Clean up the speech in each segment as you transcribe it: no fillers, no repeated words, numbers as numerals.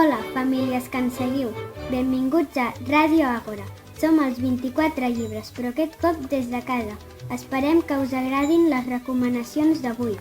Hola, famílies que ens seguiu. Benvinguts a Ràdio Àgora. Som els 24 llibres, però aquest cop des de casa. Esperem que us agradin les recomanacions d'avui.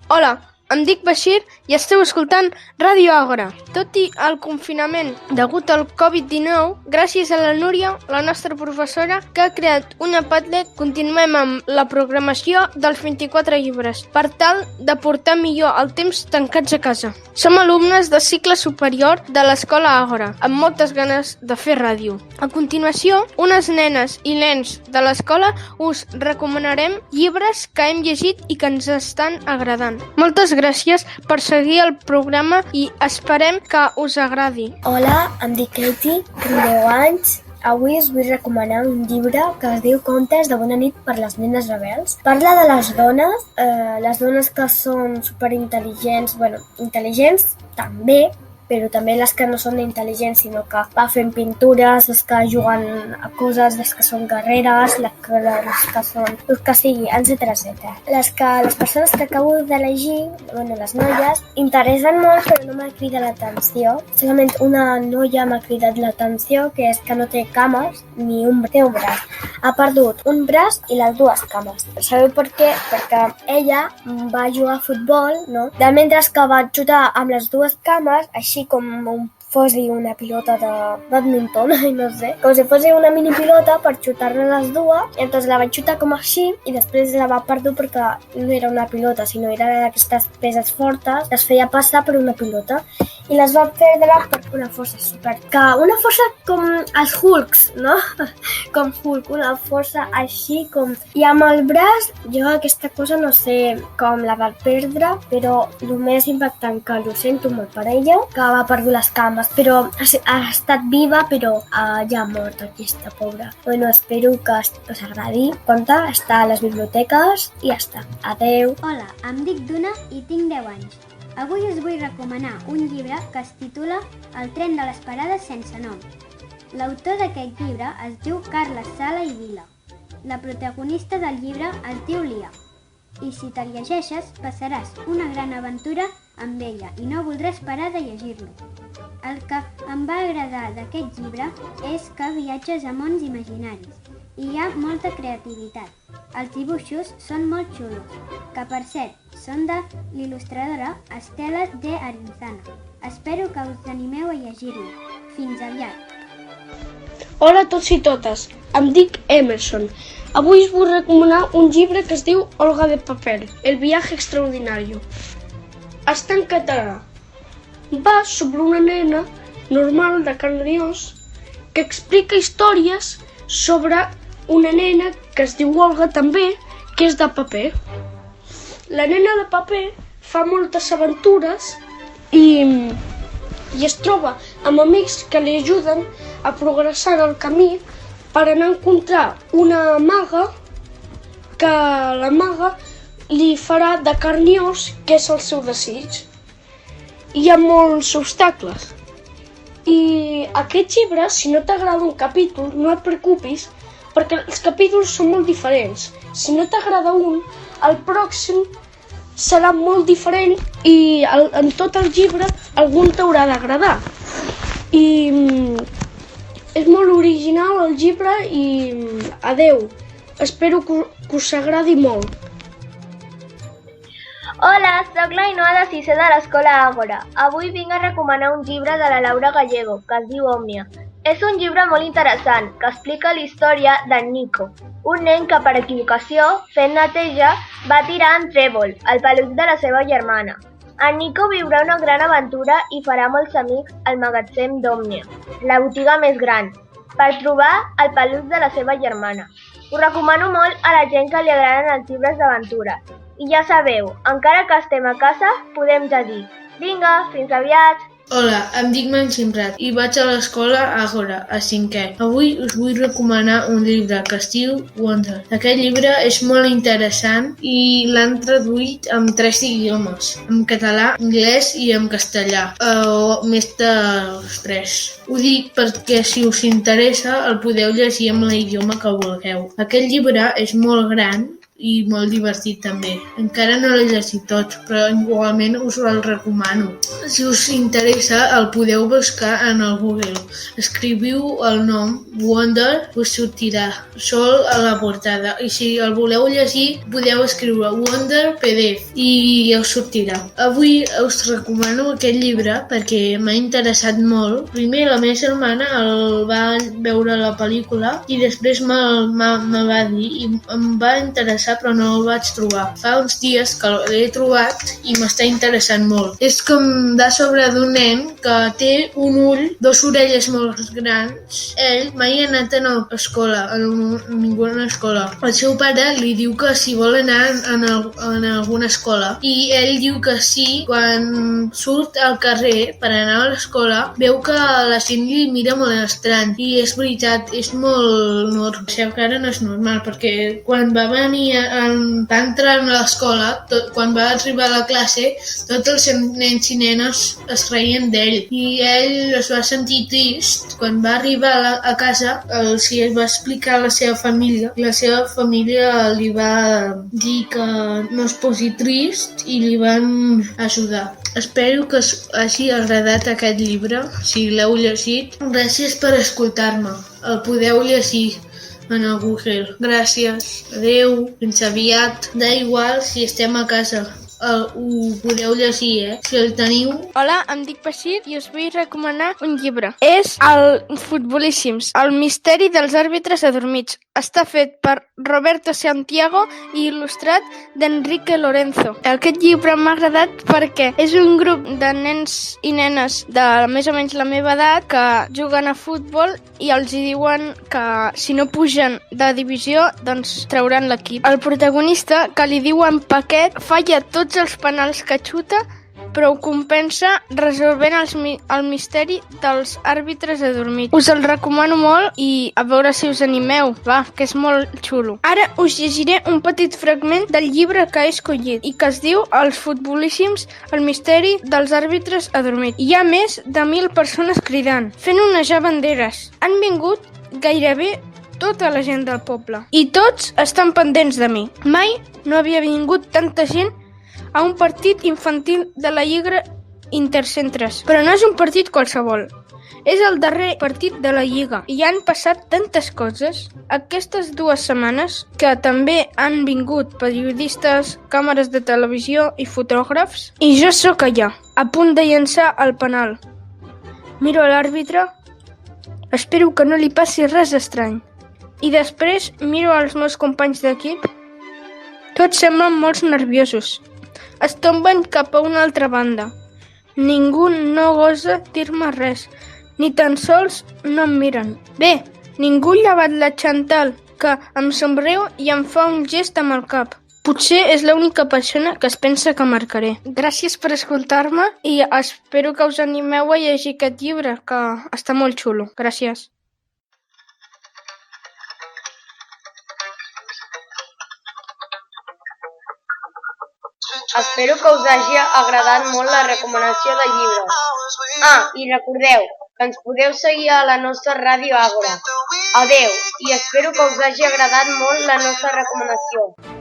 Hola, em dic Bashir i esteu escoltant Ràdio Àgora. Tot i el confinament degut al Covid-19, gràcies a la Núria, la nostra professora, que ha creat una Padlet, continuem amb la programació dels 24 llibres per tal de portar millor el temps tancats a casa. Som alumnes de cicle superior de l'Escola Àgora, amb moltes ganes de fer ràdio. A continuació, unes nenes i nens de l'escola us recomanarem llibres que hem llegit i que ens estan agradant. Moltes gràcies per seguir el programa i esperem que us agradi. Hola, em dic Katie, tinc 10 anys. Avui us vull recomanar un llibre que es diu Contes de bona nit per les nenes rebels. Parla de les dones que són superintel·ligents, intel·ligents també, però també les que no són intel·ligents, sinó que va fent pintures, les que juguen a coses, les que són guerreres, les que són el que sigui, etc. Les persones que acabo d'elegir, les noies, interessen molt, però no m'ha cridat l'atenció. Solament una noia m'ha cridat l'atenció, que és que no té cames ni té un braç. Ha perdut un braç i les dues cames. Sabeu per què? Perquè ella va jugar a futbol, no? Mentre que va xutar amb les dues cames, així com fos una pilota de badminton, no sé, com si fos una mini pilota per xutar-ne les dues, i llavors la vaig xutar com així i després la va perdre perquè no era una pilota, sinó era d'aquestes peses fortes, les feia passar per una pilota i les va perdre per una força super, una força com els Hulks, no? Com Hulk, una força així com... I amb el braç, jo aquesta cosa no sé com la va perdre, però el més impactant que ho sento molt per ella, que va perdre les cames, però ha estat viva, però ja ha mort aquesta pobra. Espero que us agradi. Conte, està a les biblioteques i ja està. Adeu. Hola, em dic Duna i tinc 10 anys. Avui us vull recomanar un llibre que es titula El tren de les parades sense nom. L'autor d'aquest llibre es diu Carles Sala i Vila. La protagonista del llibre es diu Lia. I si te'l llegeixes, passaràs una gran aventura amb ella i no voldràs parar de llegir-lo. El que em va agradar d'aquest llibre és que viatges a mons imaginaris i hi ha molta creativitat. Els dibuixos són molt xulos, que per cert són de l'il·lustradora Estela de Arinzana. Espero que us animeu a llegir-lo. Fins aviat! Hola a tots i totes, em dic Emerson. Avui us vull recomanar un llibre que es diu Olga de Papel, el viaje extraordinario. Està en català. Va sobre una nena normal de carn i os que explica històries sobre una nena que es diu Olga també, que és de paper. La nena de paper fa moltes aventures i es troba amb amics que li ajuden a progressar en el camí per anar a encontrar una maga que la maga li farà de carn i os, que és el seu desig. Hi ha molts obstacles. I aquest llibre, si no t'agrada un capítol, no et preocupis, perquè els capítols són molt diferents. Si no t'agrada un, el pròxim serà molt diferent i en tot el llibre algun t'haurà d'agradar. I és molt original el llibre i adeu. Espero que us agradi molt. Hola, soc la Ainhoa de 6è de l'Escola Àgora. Avui vinc a recomanar un llibre de la Laura Gallego, que es diu Òmnia. És un llibre molt interessant, que explica la història d'en Nico, un nen que per equivocació, fent neteja, va tirar en Trèvol, el peluc de la seva germana. En Nico viurà una gran aventura i farà molts amics al magatzem d'Òmnia, la botiga més gran, per trobar el peluc de la seva germana. Us recomano molt a la gent que li agraden els llibres d'aventura. I ja sabeu, encara que estem a casa, podem ja dir vinga, fins aviat! Hola, em dic Màxim Prat i vaig a l'escola Àgora, a 5è. Avui us vull recomanar un llibre que es diu Wonder. Aquest llibre és molt interessant i l'han traduït en 3 idiomes, en català, anglès i en castellà, o més dels 3. Ho dic perquè si us interessa el podeu llegir en l'idioma que vulgueu. Aquest llibre és molt gran i molt divertit també. Encara no l'he llegit tot, però igualment us el recomano. Si us interessa, el podeu buscar en el Google. Escriviu el nom Wonder, us sortirà sol a la portada. I si el voleu llegir, podeu escriure Wonder PDF i us sortirà. Avui us recomano aquest llibre perquè m'ha interessat molt. Primer la meva germana el va veure la pel·lícula i després me va dir i em va interessar però no el vaig trobar. Fa uns dies que l'he trobat i m'està interessant molt. És com va sobre d'un nen que té un ull, dos orelles molt grans. Ell mai ha anat a l'escola, a ninguna escola. El seu pare li diu que si vol anar en alguna escola i ell diu que sí. Quan surt al carrer per anar a l'escola veu que la gent li mira molt estrany i és veritat, és molt normal. Això que ara no és normal perquè quan va entrar a l'escola, quan va arribar a la classe, tots els nens i nenes es reien d'ell i ell es va sentir trist. Quan va arribar a casa es va explicar a la seva família i la seva família li va dir que no es posi trist i li van ajudar. Espero que us hagi agradat aquest llibre, si l'heu llegit. Gràcies per escoltar-me. El podeu llegir en el Google. Gràcies. Adeu. Fins aviat. Igual si estem a casa. Ho podeu llegir, si el teniu. Hola, em dic Bashir i us vull recomanar un llibre. És el Futbolíssims, el misteri dels àrbitres adormits. Està fet per Roberto Santiago i il·lustrat d'Enrique Lorenzo. Aquest llibre m'ha agradat perquè és un grup de nens i nenes de més o menys la meva edat que juguen a futbol i els diuen que si no pugen de divisió doncs trauran l'equip. El protagonista, que li diuen Paquet, falla tots els penals que xuta, però ho compensa resolvent el misteri dels àrbitres adormits. Us el recomano molt i a veure si us animeu, que és molt xulo. Ara us llegiré un petit fragment del llibre que he escollit i que es diu Els Futbolíssims, el misteri dels àrbitres adormits. Hi ha més de 1.000 persones cridant, fent onejar banderes. Han vingut gairebé tota la gent del poble i tots estan pendents de mi. Mai no havia vingut tanta gent a un partit infantil de la Lliga Intercentres. Però no és un partit qualsevol. És el darrer partit de la Lliga i han passat tantes coses aquestes 2 setmanes que també han vingut periodistes, càmeres de televisió i fotògrafs i jo sóc allà, a punt de llançar el penal. Miro a l'àrbitre, espero que no li passi res estrany i després miro als meus companys d'equip. Tots semblen molt nerviosos. Es tomben cap a una altra banda. Ningú no gosa dir-me res, ni tan sols no em miren. Bé, ningú llevat la Chantal, que em somriu i em fa un gest amb el cap. Potser és l'única persona que es pensa que marcaré. Gràcies per escoltar-me i espero que us animeu a llegir aquest llibre, que està molt xulo. Gràcies. Espero que us hagi agradat molt la recomanació del llibre. I recordeu que ens podeu seguir a la nostra ràdio Àgora. Adeu, i espero que us hagi agradat molt la nostra recomanació.